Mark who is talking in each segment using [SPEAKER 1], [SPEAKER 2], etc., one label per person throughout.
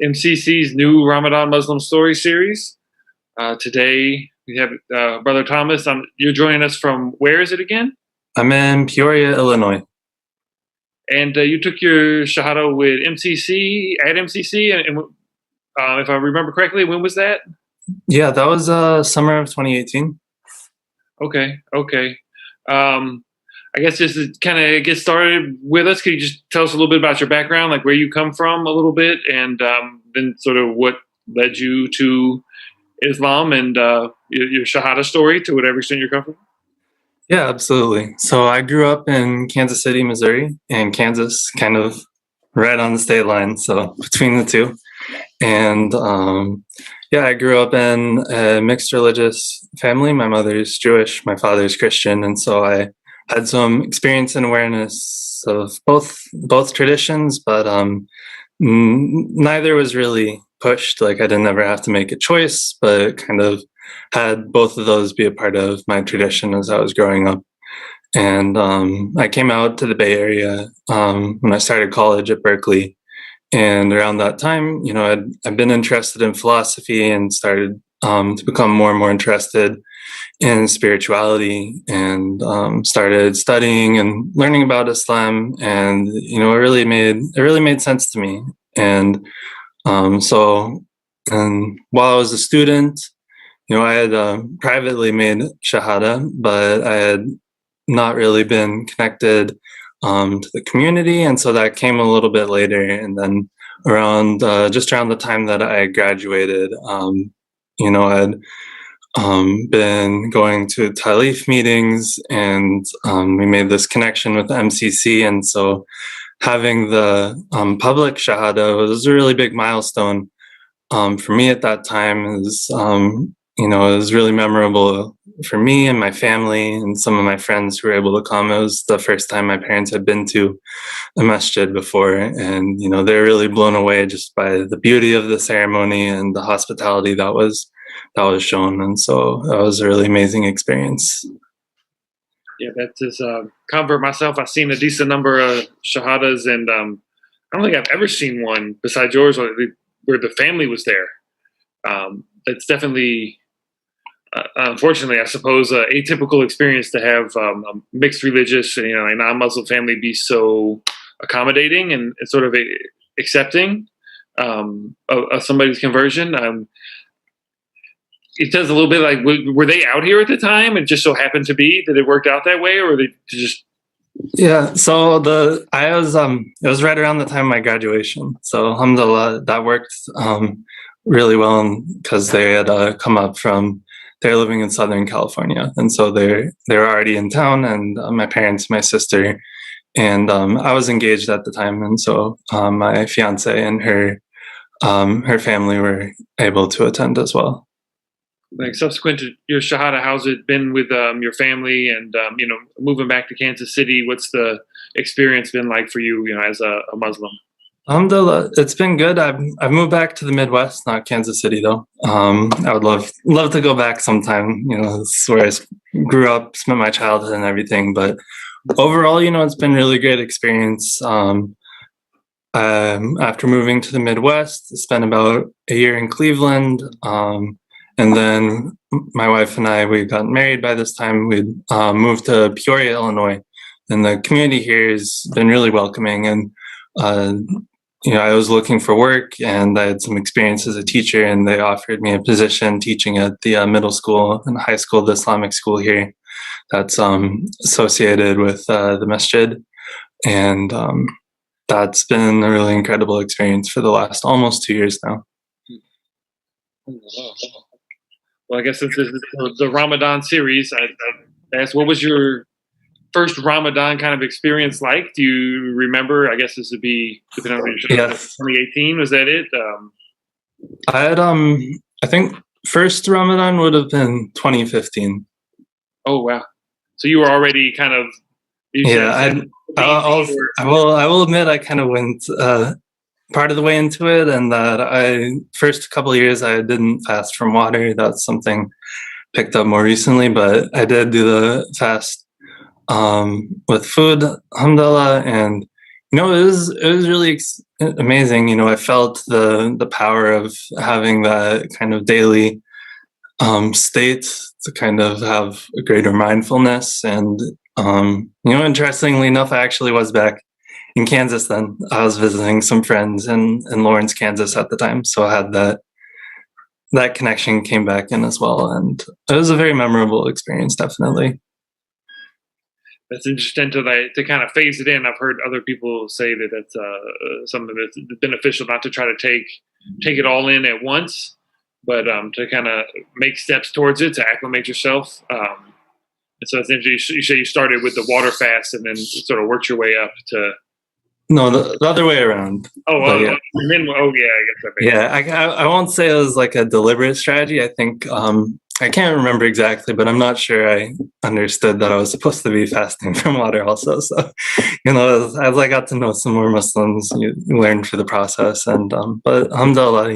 [SPEAKER 1] MCC's new Ramadan Muslim Story series. Today we have Brother Thomas. You're joining us from where is it again?
[SPEAKER 2] I'm in Peoria, Illinois.
[SPEAKER 1] And you took your Shahada with MCC, and if I remember correctly, when was that?
[SPEAKER 2] Yeah, that was summer of 2018.
[SPEAKER 1] Okay. I guess just to kind of get started with us, could you just tell us a little bit about your background, like where you come from a little bit, and then sort of what led you to Islam and your Shahada story to whatever extent you're comfortable?
[SPEAKER 2] Yeah, absolutely. So I grew up in Kansas City, Missouri, and Kansas, kind of right on the state line, so between the two. And yeah, I grew up in a mixed religious family. My mother's Jewish, my father's Christian, and so I had some experience and awareness of both traditions, but neither was really pushed. Like I didn't ever have to make a choice, but kind of had both of those be a part of my tradition as I was growing up. And I came out to the Bay Area when I started college at Berkeley. And around that time, I'd been interested in philosophy and started to become more and more interested in spirituality, and started studying and learning about Islam. And it really made sense to me. And and while I was a student, I had privately made Shahada, but I had not really been connected to the community, and so that came a little bit later. And then just around the time that I graduated, I'd been going to Talif meetings, and we made this connection with the MCC, and so having the public Shahada was a really big milestone for me at that time. It was really memorable for me and my family and some of my friends who were able to come. It was the first time my parents had been to a masjid before, and they were really blown away just by the beauty of the ceremony and the hospitality that was shown. And so that was a really amazing experience.
[SPEAKER 1] Yeah, that's as a convert myself. I've seen a decent number of Shahadas, and I don't think I've ever seen one besides yours where the family was there. That's definitely, unfortunately, I suppose, atypical experience to have a mixed religious, a non-Muslim family be so accommodating and sort of accepting of somebody's conversion. It does a little bit like, were they out here at the time and just so happened to be that it worked out that way, or they just?
[SPEAKER 2] Yeah, so it was right around the time of my graduation. So alhamdulillah, that worked really well, because they had come up they're living in Southern California, and so they were already in town, and my parents, my sister, and I was engaged at the time, and so my fiance and her family were able to attend as well.
[SPEAKER 1] Like subsequent to your Shahada, how's it been with your family and moving back to Kansas City? What's the experience been like for you, as a Muslim?
[SPEAKER 2] Alhamdulillah, it's been good. I've moved back to the Midwest, not Kansas City though. I would love to go back sometime. This is where I grew up, spent my childhood and everything. But overall, it's been a really great experience. After moving to the Midwest, I spent about a year in Cleveland. And then my wife and I, we got married by this time. We'd moved to Peoria, Illinois. And the community here has been really welcoming. And, I was looking for work, and I had some experience as a teacher, and they offered me a position teaching at the middle school and high school, the Islamic school here that's associated with the masjid. And that's been a really incredible experience for the last almost 2 years now.
[SPEAKER 1] Well, I guess since this is the Ramadan series, I asked, what was your first Ramadan kind of experience like? Do you remember? I guess this would be, depending on
[SPEAKER 2] Yes.
[SPEAKER 1] 2018. Was that it?
[SPEAKER 2] I had I think first Ramadan would have been 2015.
[SPEAKER 1] Oh wow! So you were already kind of.
[SPEAKER 2] Yeah, I will admit I kind of went part of the way into it, and that first couple of years I didn't fast from water. That's something picked up more recently, but I did do the fast with food, alhamdulillah. And It was really amazing. I felt the power of having that kind of daily state to kind of have a greater mindfulness. And interestingly enough, I actually was back in Kansas then. I was visiting some friends in Lawrence, Kansas at the time, so I had that connection came back in as well, and it was a very memorable experience, definitely.
[SPEAKER 1] That's interesting to kind of phase it in. I've heard other people say that that's something that's beneficial, not to try to take it all in at once, but to kind of make steps towards it, to acclimate yourself. And so it's interesting. You say you started with the water fast and then sort of worked your way up to.
[SPEAKER 2] No, the other way around.
[SPEAKER 1] Oh,
[SPEAKER 2] Yeah.
[SPEAKER 1] and then I guess that makes
[SPEAKER 2] Yeah, I won't say it was like a deliberate strategy. I think I can't remember exactly, but I'm not sure I understood that I was supposed to be fasting from water also. So, as I got to know some more Muslims, you learn through the process. And but alhamdulillah,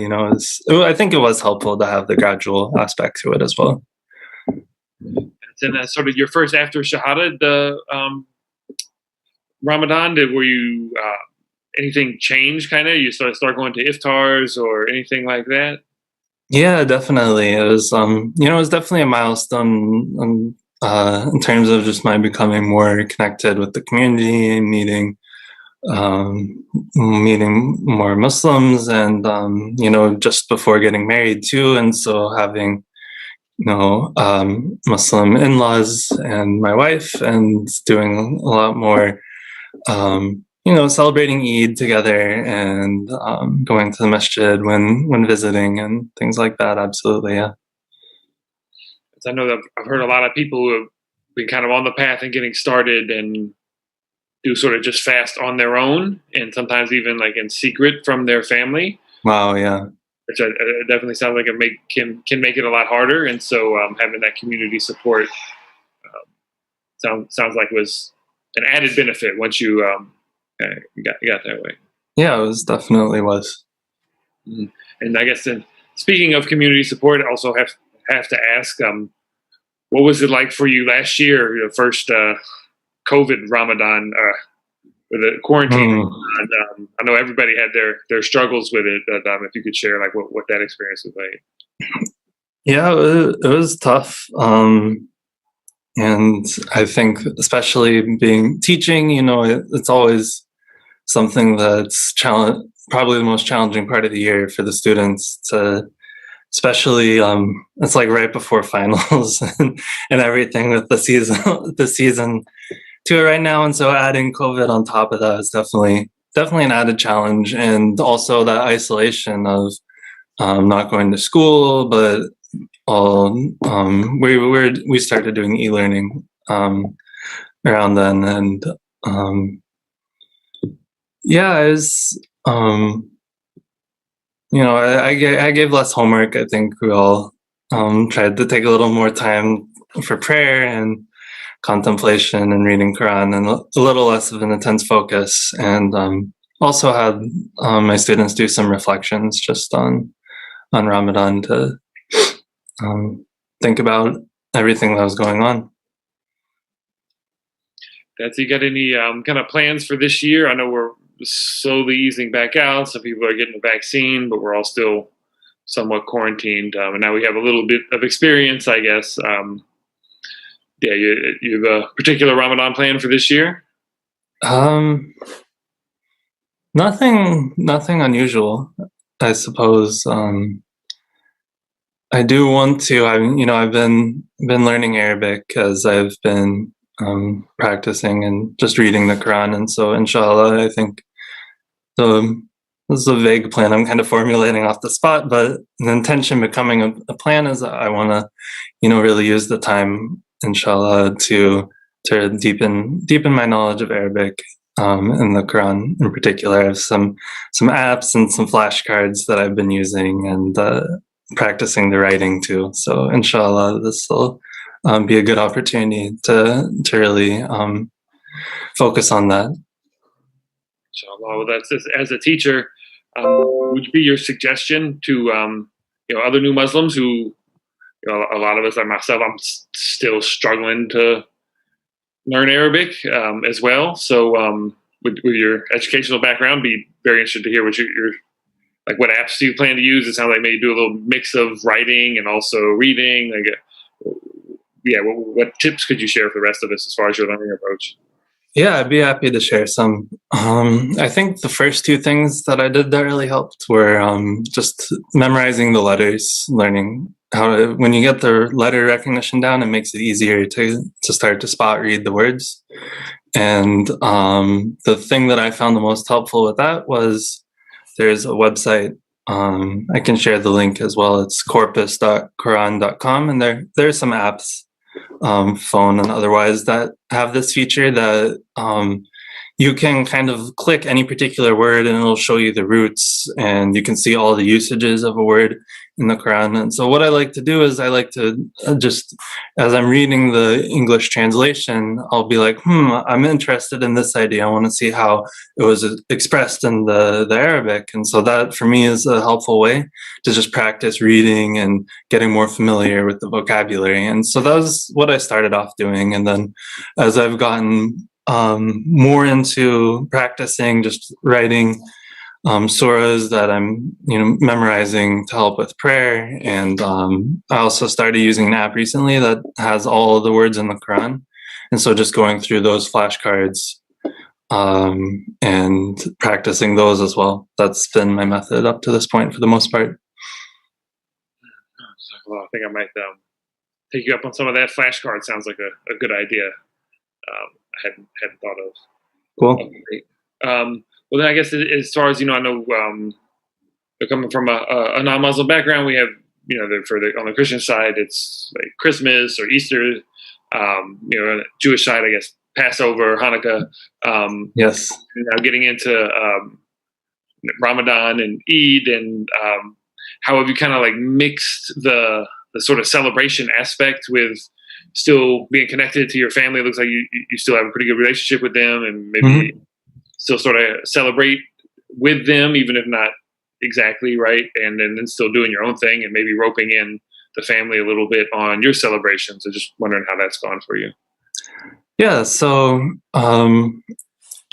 [SPEAKER 2] I think it was helpful to have the gradual aspect to it as well.
[SPEAKER 1] And sort of your first after Shahada, the Ramadan, were you anything change? Kind of, you start going to iftars or anything like that?
[SPEAKER 2] Yeah, definitely. It was it was definitely a milestone in terms of just my becoming more connected with the community, meeting more Muslims, and just before getting married too, and so having Muslim in-laws and my wife, and doing a lot more, celebrating Eid together, and going to the masjid when visiting and things like that. Absolutely, yeah.
[SPEAKER 1] I know that I've heard a lot of people who have been kind of on the path and getting started and do sort of just fast on their own, and sometimes even like in secret from their family.
[SPEAKER 2] Wow, yeah.
[SPEAKER 1] Which definitely sounds like it can make it a lot harder. And so having that community support sounds like was an added benefit once you got that way.
[SPEAKER 2] Yeah, it was definitely was.
[SPEAKER 1] Mm-hmm. And I guess then, speaking of community support, I also have to ask, what was it like for you last year, your first COVID Ramadan, with the quarantine? I know everybody had their struggles with it, but if you could share like what that experience was like.
[SPEAKER 2] Yeah, it was tough. And I think especially being teaching, it's always something that's probably the most challenging part of the year for the students to, especially it's like right before finals and everything with the season to it right now. And so adding COVID on top of that is definitely an added challenge. And also that isolation of not going to school, but we started doing e-learning around then, and yeah, it was I gave less homework. I think we all tried to take a little more time for prayer and contemplation and reading Quran, and a little less of an intense focus, and also had my students do some reflections just on Ramadan to think about everything that was going on.
[SPEAKER 1] You got any kind of plans for this year? I know we're slowly easing back out. Some people are getting the vaccine, but we're all still somewhat quarantined. And now we have a little bit of experience, I guess. You have a particular Ramadan plan for this year?
[SPEAKER 2] Nothing unusual, I suppose. I do want to. I've been learning Arabic as I've been practicing and just reading the Quran, and so inshallah, I think this is a vague plan I'm kind of formulating off the spot, but the intention becoming a plan is I want to, really use the time, inshallah, to deepen my knowledge of Arabic and the Quran in particular. I have some apps and some flashcards that I've been using and practicing the writing too. So inshallah, this will be a good opportunity to really focus on that.
[SPEAKER 1] Inshallah. Well, that's just, as a teacher, would be your suggestion to other new Muslims who, a lot of us, like myself, I'm still struggling to learn Arabic as well. So with your educational background, be very interested to hear what your like what apps do you plan to use. It sounds like maybe do a little mix of writing and also reading. Like, yeah, what tips could you share for the rest of us as far as your learning approach?
[SPEAKER 2] Yeah, I'd be happy to share some. I think the first two things that I did that really helped were just memorizing the letters, learning how to, when you get the letter recognition down, it makes it easier to start to spot read the words. And the thing that I found the most helpful with that was there's a website. I can share the link as well. It's corpus.quran.com, and there's some apps, phone and otherwise, that have this feature that you can kind of click any particular word and it'll show you the roots, and you can see all the usages of a word in the Quran. And so what I like to do is I like to just, as I'm reading the English translation, I'll be like, I'm interested in this idea. I want to see how it was expressed in the Arabic. And so that for me is a helpful way to just practice reading and getting more familiar with the vocabulary. And so that was what I started off doing. And then as I've gotten more into practicing just writing surahs that I'm memorizing to help with prayer, and I also started using an app recently that has all the words in the Quran, and so just going through those flashcards and practicing those as well. That's been my method up to this point for the most part.
[SPEAKER 1] Well, I think I might take you up on some of that. Flashcard sounds like a good idea. I hadn't thought of.
[SPEAKER 2] Cool.
[SPEAKER 1] Well, then I guess as far as I know, coming from a non-Muslim background, we have on the Christian side, it's like Christmas or Easter. On the Jewish side, I guess Passover, Hanukkah.
[SPEAKER 2] Yes.
[SPEAKER 1] Now getting into Ramadan and Eid, and how have you kind of like mixed the sort of celebration aspect with still being connected to your family? It looks like you still have a pretty good relationship with them, and maybe still sort of celebrate with them, even if not exactly right, and then still doing your own thing and maybe roping in the family a little bit on your celebrations. So just wondering how that's gone for you.
[SPEAKER 2] Yeah, so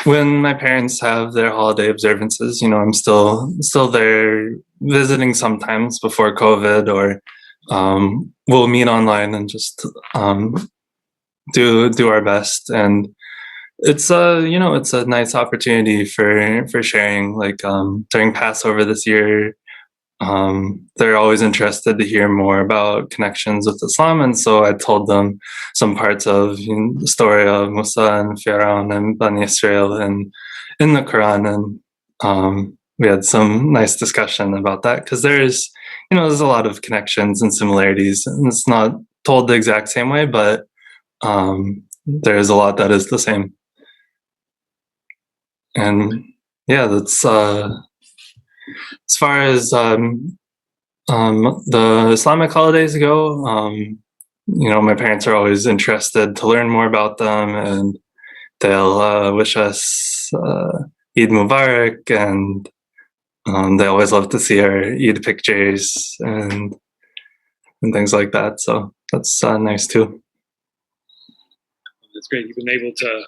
[SPEAKER 2] when my parents have their holiday observances, I'm still there visiting sometimes before COVID, or we'll meet online and just do our best. And it's it's a nice opportunity for sharing. Like during Passover this year, they're always interested to hear more about connections with Islam, and so I told them some parts of the story of Musa and Pharaoh and Bani Israel and in the Quran, and we had some nice discussion about that, because there's a lot of connections and similarities, and it's not told the exact same way, but there's a lot that is the same. And yeah, that's as far as the Islamic holidays go. My parents are always interested to learn more about them, and they'll wish us Eid Mubarak, and they always love to see our Eid pictures and things like that. So that's nice too.
[SPEAKER 1] It's great you've been able to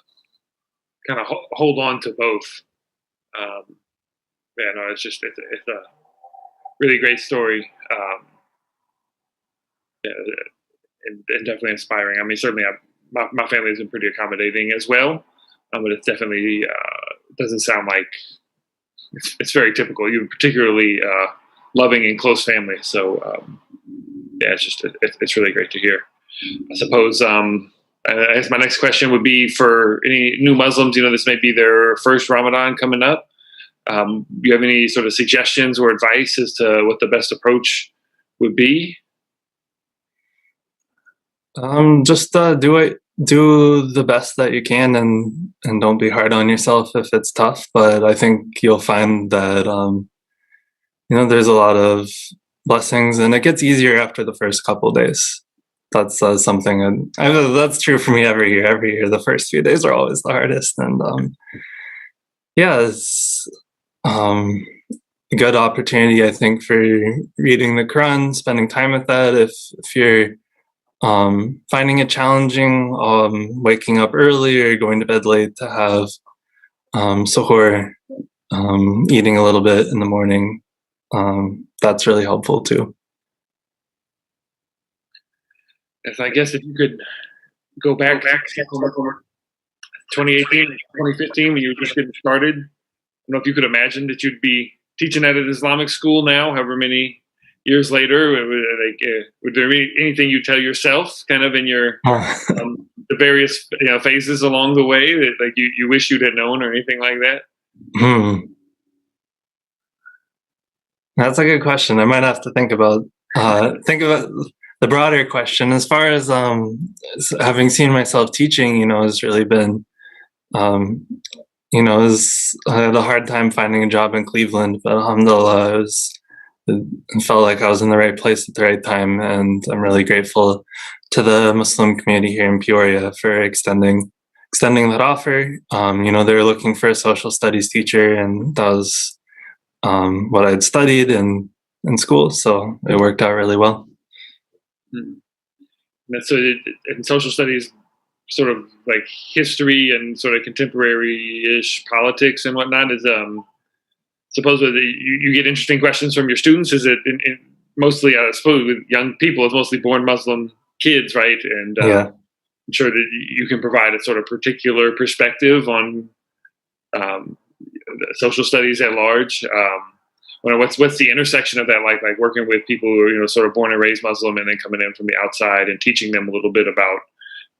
[SPEAKER 1] kind of hold on to both. Yeah, no, it's a really great story. Yeah, and definitely inspiring. I mean, certainly my family has been pretty accommodating as well, but it's definitely doesn't sound like it's very typical. You're particularly loving and close family, so yeah, it's really great to hear. I suppose I guess my next question would be for any new Muslims. This may be their first Ramadan coming up. Do you have any sort of suggestions or advice as to what the best approach would be?
[SPEAKER 2] Just do the best that you can, and don't be hard on yourself if it's tough. But I think you'll find that there's a lot of blessings, and it gets easier after the first couple of days. That's something, and that's true for me every year. Every year, the first few days are always the hardest, and yeah, it's a good opportunity, I think, for reading the Quran, spending time with that. If you're finding it challenging, waking up early or going to bed late, to have suhoor, eating a little bit in the morning. That's really helpful too.
[SPEAKER 1] If I guess if you could go back to 2018, 2015, when you were just getting started, I don't know if you could imagine that you'd be teaching at an Islamic school now, however many years later. Would there be anything you tell yourself, kind of in your the various phases along the way that like you wish you'd had known or anything like that?
[SPEAKER 2] That's a good question. I might have to think about the broader question. As far as having seen myself teaching, has really been, I had a hard time finding a job in Cleveland, but alhamdulillah, it felt like I was in the right place at the right time, and I'm really grateful to the Muslim community here in Peoria for extending that offer. They were looking for a social studies teacher, and that was what I'd studied in school, so it worked out really well.
[SPEAKER 1] So in social studies, sort of like history and sort of contemporary-ish politics and whatnot, is supposedly you get interesting questions from your students. Is it mostly, I suppose, with young people, it's mostly born Muslim kids, right? And
[SPEAKER 2] yeah.
[SPEAKER 1] I'm sure that you can provide a sort of particular perspective on social studies at large. What's the intersection of that like working with people who are sort of born and raised Muslim and then coming in from the outside and teaching them a little bit about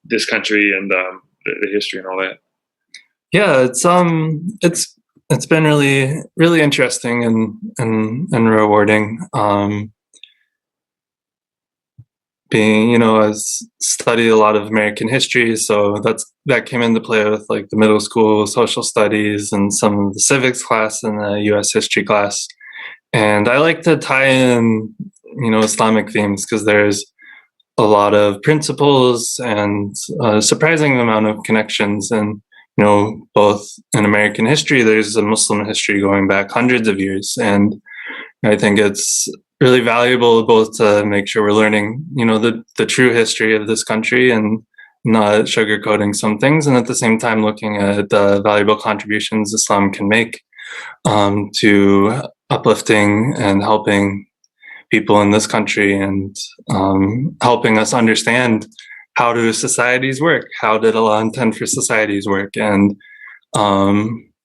[SPEAKER 1] this country and the history and all that?
[SPEAKER 2] Yeah, it's been really, really interesting and rewarding. I studied a lot of American history, so that came into play with like the middle school social studies and some of the civics class and the U.S. history class. And I like to tie in, Islamic themes because there's a lot of principles and a surprising amount of connections. And, both in American history, there's a Muslim history going back hundreds of years. And I think it's really valuable both to make sure we're learning, the true history of this country and not sugarcoating some things, and at the same time looking at the valuable contributions Islam can make to uplifting and helping people in this country, and helping us understand how do societies work, how did Allah intend for societies work, and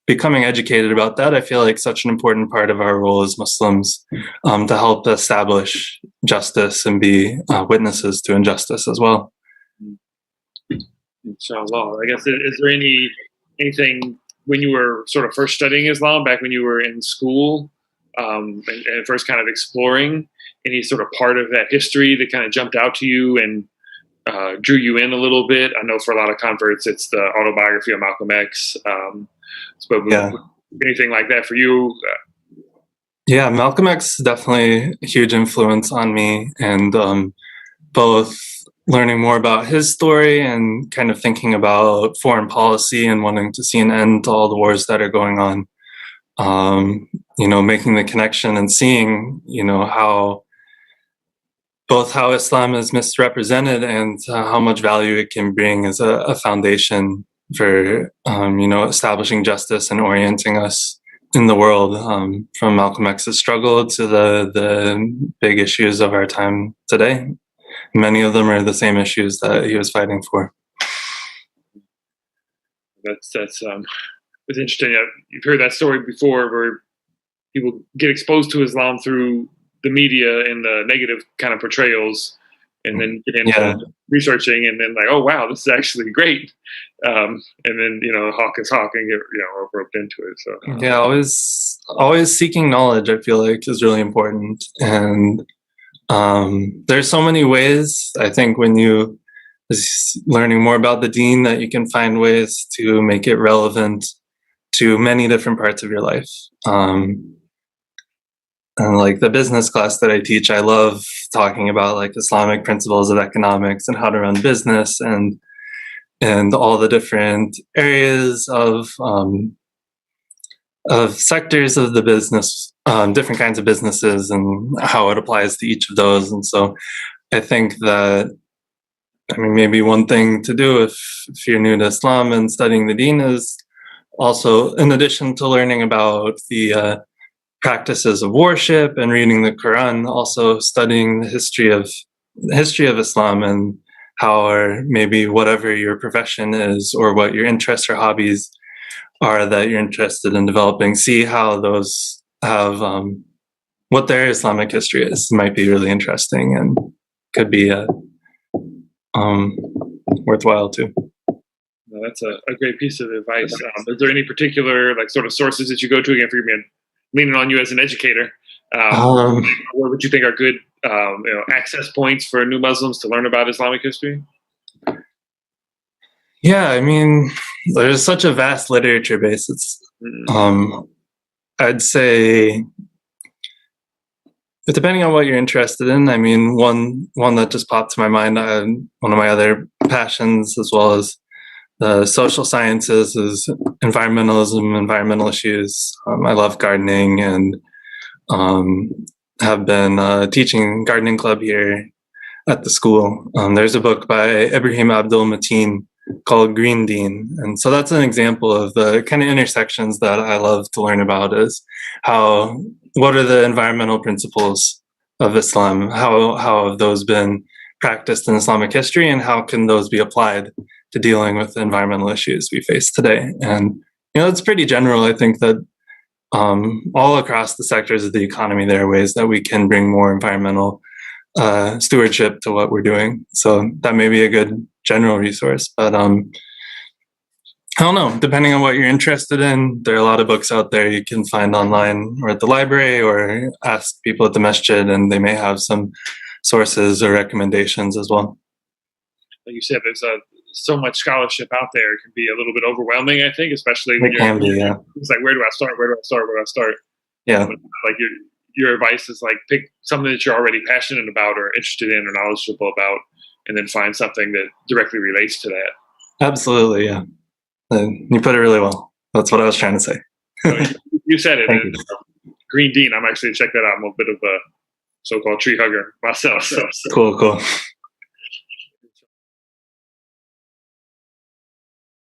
[SPEAKER 2] becoming educated about that. I feel like such an important part of our role as Muslims to help establish justice and be witnesses to injustice as well.
[SPEAKER 1] Inshallah. I guess, is there anything when you were sort of first studying Islam, back when you were in school, and first kind of exploring, any sort of part of that history that kind of jumped out to you and drew you in a little bit? I know for a lot of converts, it's the autobiography of Malcolm X. But anything like that for you?
[SPEAKER 2] Yeah, Malcolm X is definitely a huge influence on me, and both learning more about his story and kind of thinking about foreign policy and wanting to see an end to all the wars that are going on. Making the connection and seeing, how Islam is misrepresented and how much value it can bring as a foundation for, establishing justice and orienting us in the world, from Malcolm X's struggle to the big issues of our time today. Many of them are the same issues that he was fighting for.
[SPEAKER 1] That's interesting. You've heard that story before, where people get exposed to Islam through the media and the negative kind of portrayals, and then get into researching, and then like, oh wow, this is actually great. And then hawk is hawk and get roped into it. So
[SPEAKER 2] always seeking knowledge, I feel like, is really important. And there's so many ways, I think, when you learning more about the deen, that you can find ways to make it relevant to many different parts of your life. And like the business class that I teach, I love talking about like Islamic principles of economics and how to run business, and all the different areas of sectors of the business, different kinds of businesses, and how it applies to each of those. And so I think that, maybe one thing to do if you're new to Islam and studying the deen is also, in addition to learning about the practices of worship and reading the Quran, also studying the history of Islam and how, or maybe whatever your profession is or what your interests or hobbies are that you're interested in developing, see how those have what their Islamic history is. It might be really interesting and could be worthwhile too.
[SPEAKER 1] No, that's a great piece of advice. Is there any particular like sort of sources that you go to? Again, for me, leaning on you as an educator, what would you think are good access points for new Muslims to learn about Islamic history?
[SPEAKER 2] Yeah, I mean, there's such a vast literature base. It's I'd say, but depending on what you're interested in, I mean, one that just popped to my mind, one of my other passions, as well as the social sciences, is environmentalism, environmental issues. I love gardening and have been teaching gardening club here at the school. There's a book by Ibrahim Abdul Mateen called Green Dean. And so that's an example of the kind of intersections that I love to learn about, is what are the environmental principles of Islam? How have those been practiced in Islamic history, and how can those be applied to dealing with the environmental issues we face today? And, it's pretty general. I think that all across the sectors of the economy, there are ways that we can bring more environmental stewardship to what we're doing. So that may be a good general resource, but I don't know, depending on what you're interested in, there are a lot of books out there you can find online or at the library, or ask people at the masjid, and they may have some sources or recommendations as well.
[SPEAKER 1] Like you said, there's so much scholarship out there. It can be a little bit overwhelming, I think, especially when it's like, where do I start? Where do I start? Where do I start?
[SPEAKER 2] Yeah.
[SPEAKER 1] Like your advice is like, pick something that you're already passionate about or interested in or knowledgeable about, and then find something that directly relates to that.
[SPEAKER 2] Absolutely, yeah. You put it really well. That's what I was trying to say.
[SPEAKER 1] You said it.
[SPEAKER 2] Thank
[SPEAKER 1] and,
[SPEAKER 2] you.
[SPEAKER 1] Green Dean, I'm actually check that out. I'm a bit of a so-called tree hugger myself. So.
[SPEAKER 2] Cool.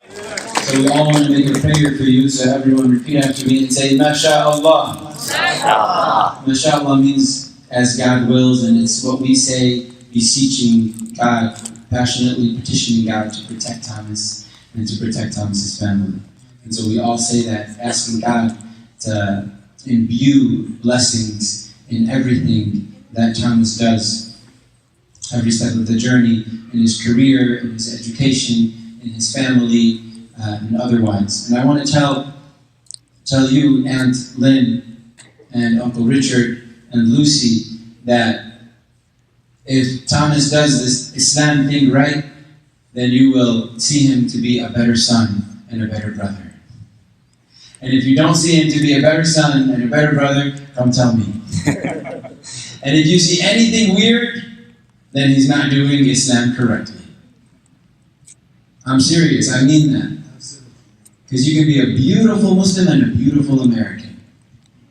[SPEAKER 3] So we all want to make a prayer for you, so everyone repeat after me and say, MashaAllah. MashaAllah. MashaAllah means as God wills, and it's what we say, beseeching God, passionately petitioning God to protect Thomas and to protect Thomas's family. And so we all say that, asking God to imbue blessings in everything that Thomas does, every step of the journey, in his career, in his education, in his family, and otherwise. And I want to tell you, Aunt Lynn, and Uncle Richard, and Lucy, that if Thomas does this Islam thing right, then you will see him to be a better son and a better brother. And if you don't see him to be a better son and a better brother, come tell me. And if you see anything weird, then he's not doing Islam correctly. I'm serious, I mean that. Because you can be a beautiful Muslim and a beautiful American.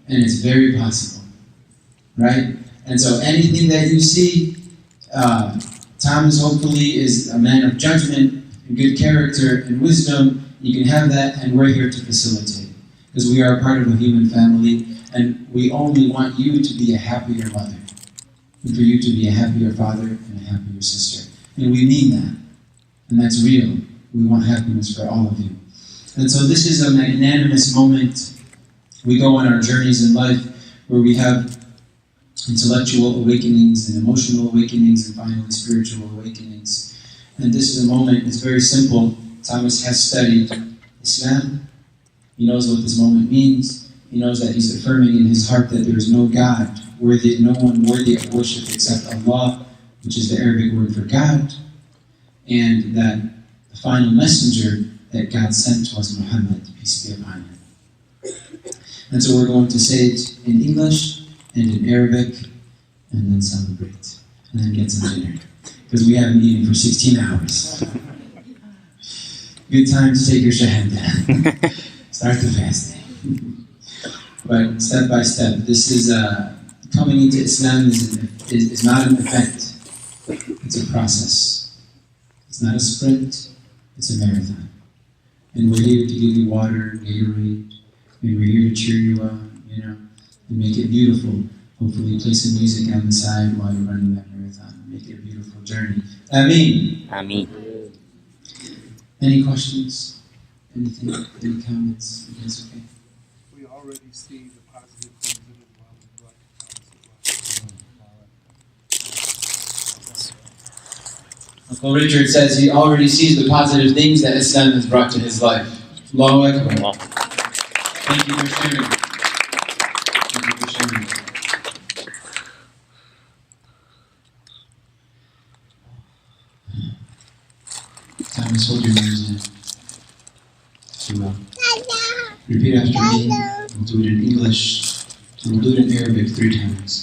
[SPEAKER 3] And it's very possible. Right? And so anything that you see, Thomas hopefully is a man of judgment and good character and wisdom. You can have that, and we're here to facilitate. Because we are a part of a human family, and we only want you to be a happier mother. And for you to be a happier father and a happier sister. And we mean that. And that's real. We want happiness for all of you. And so this is a magnanimous moment. We go on our journeys in life where we have intellectual awakenings and emotional awakenings and finally spiritual awakenings. And this is a moment, it's very simple. Thomas has studied Islam. He knows what this moment means. He knows that he's affirming in his heart that there is no God worthy, no one worthy of worship except Allah, which is the Arabic word for God, and that the final messenger that God sent was Muhammad, peace be upon him. And so we're going to say it in English and in Arabic, and then celebrate, and then get some dinner, because we haven't eaten for 16 hours. Good time to take your Shahada. Start the fasting. But step by step, this is coming into Islam is not an event, it's a process. It's not a sprint, it's a marathon. And we're here to give you water, Gatorade, and we're here to cheer you up, and make it beautiful. Hopefully play some music on the side while you're running that marathon. Make it a beautiful journey. Ameen.
[SPEAKER 4] Ameen.
[SPEAKER 3] Any questions? Anything? Any comments? You guys okay?
[SPEAKER 5] We already see the positive things that Islam has brought to
[SPEAKER 3] Uncle Richard says he already sees the positive things that Islam has brought to his life. Allahu Akbar. Thank you for sharing. Thank you for sharing. Thomas, hold your nose in. Repeat after me. We'll do it in English. And we'll do it in Arabic 3 times.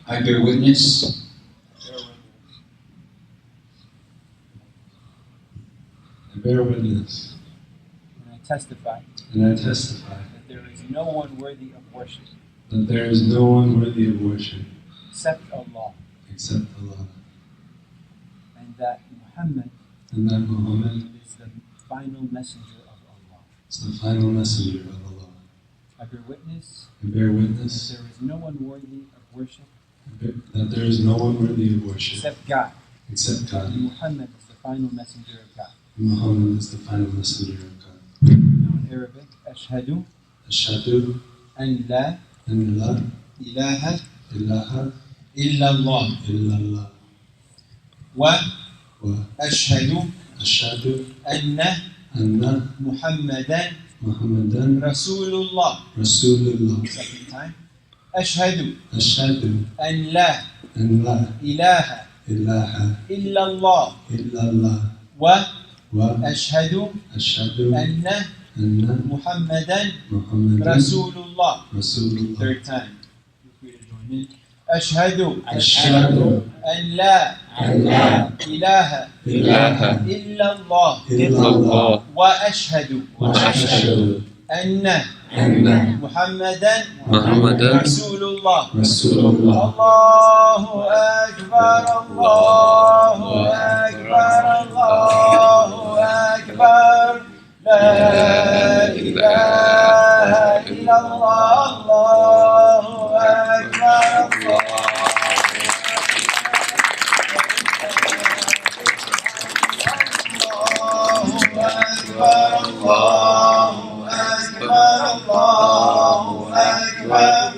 [SPEAKER 3] I bear witness
[SPEAKER 6] and I testify
[SPEAKER 5] that
[SPEAKER 6] there is no one worthy of worship except Allah, and that Muhammad is the final messenger of Allah. I bear witness that there is no one worthy of worship except God. And Muhammad is the final messenger of God. Now in Arabic, Ashhadu an la ilaha illallah wa ashhadu anna Muhammadan Rasulullah. Second time. Ashhadu an la ilaha illallah wa ashhadu anna Muhammadan Rasulullah. Third time. Feel free to join in. Ashhadu an la ilaha illallah wa ashhadu anna Muhammadan Rasulullah. Allahu Akbar, Allahu Akbar, Allahu Akbar. La ilaha illallah, Allahu Akbar, Allahu Akbar, Allahu Akbar.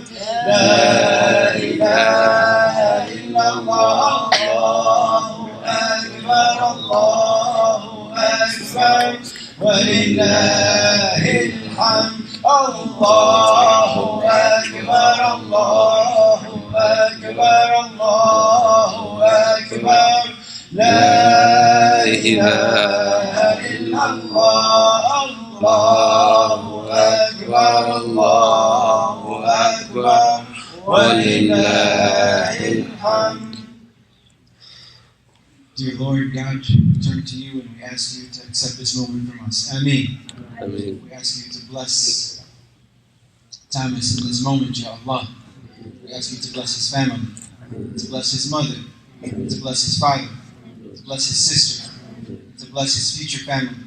[SPEAKER 6] La ilaha illallah, Allahu Akbar, Allahu Akbar. Walillahil hamd. Allahu Akbar, Allahu Akbar, Allahu Akbar. La ilaha illallah, Allahu Akbar, Allahu Akbar. Walillahil hamd. Dear Lord God, we turn to you and we ask you to accept this moment from us. Ameen.
[SPEAKER 4] Ameen.
[SPEAKER 3] We ask you to bless Thomas in this moment, Ya Allah. We ask you to bless his family, to bless his mother, to bless his father, to bless his sister, to bless his future family,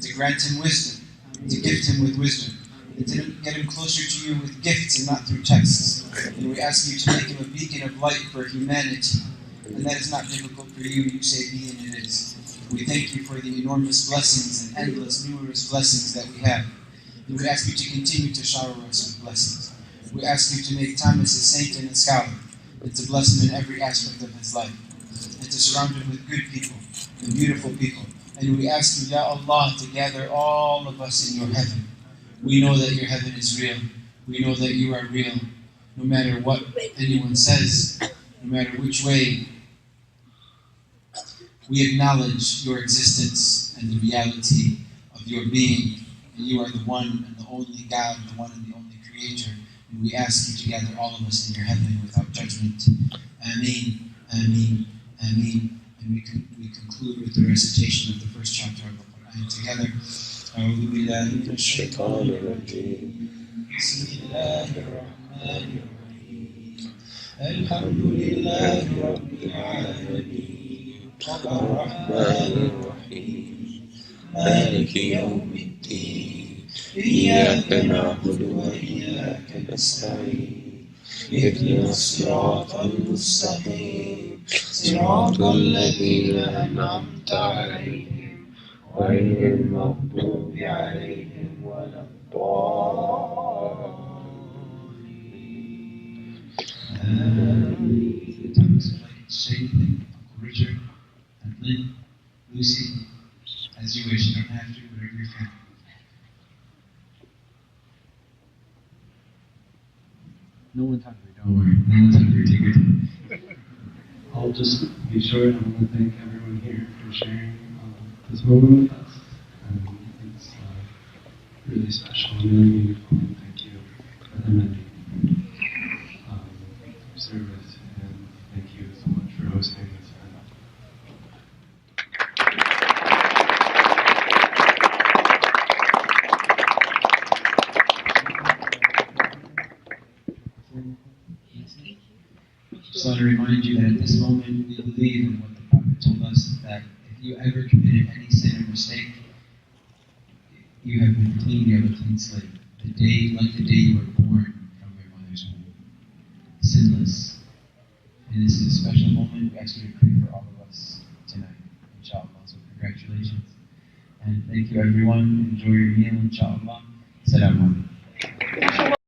[SPEAKER 3] to grant him wisdom, to gift him with wisdom, and to get him closer to you with gifts and not through texts. And we ask you to make him a beacon of light for humanity. And that is not difficult for you. You say be and it is. We thank you for the enormous blessings and endless, numerous blessings that we have. And we ask you to continue to shower us with blessings. We ask you to make Thomas a saint and a scholar, and to bless him in every aspect of his life, and to surround him with good people and beautiful people. And we ask you, Ya Allah, to gather all of us in your heaven. We know that your heaven is real. We know that you are real. No matter what anyone says, no matter which way, we acknowledge your existence and the reality of your being. And you are the one and the only God, the one and the only Creator. And we ask you to gather all of us in your heaven without judgment. Ameen, Ameen, Ameen. And we conclude with the recitation of the first chapter of the Quran together. أعوذ بالله من الشيطان الرجيم. بسم الله الرحمن الرحيم.
[SPEAKER 4] الحمد لله رب العالمين الرحمن الرحيم مالك يوم الدين إياك نعبد وإياك نستعين اهدنا الصراط المستقيم صراط الذين أنعمت عليهم غير المغضوب عليهم ولا الضالين.
[SPEAKER 3] Thomas, would like to say anything? Uncle Richard, and Lynn, Lucy, as you wish. You don't have to, whatever you feel.
[SPEAKER 6] No one's hungry,
[SPEAKER 3] Don't worry, no one's hungry. Take your time.
[SPEAKER 5] I'll just be short. I want to thank everyone here for sharing this moment with us. It's really special and really meaningful. And thank you for the many service, and thank you so much for hosting this event.
[SPEAKER 3] Just want to remind you that at this moment we believe in what the Prophet told us, that if you ever committed any sin or mistake, you have been clean, you have a clean slate. The day, like the day you were born from your mother's womb. Sinless. And this is a special moment. We ask you to pray for all of us tonight, inshallah. So congratulations. And thank you everyone. Enjoy your meal, inshallah. Assalamu alaikum.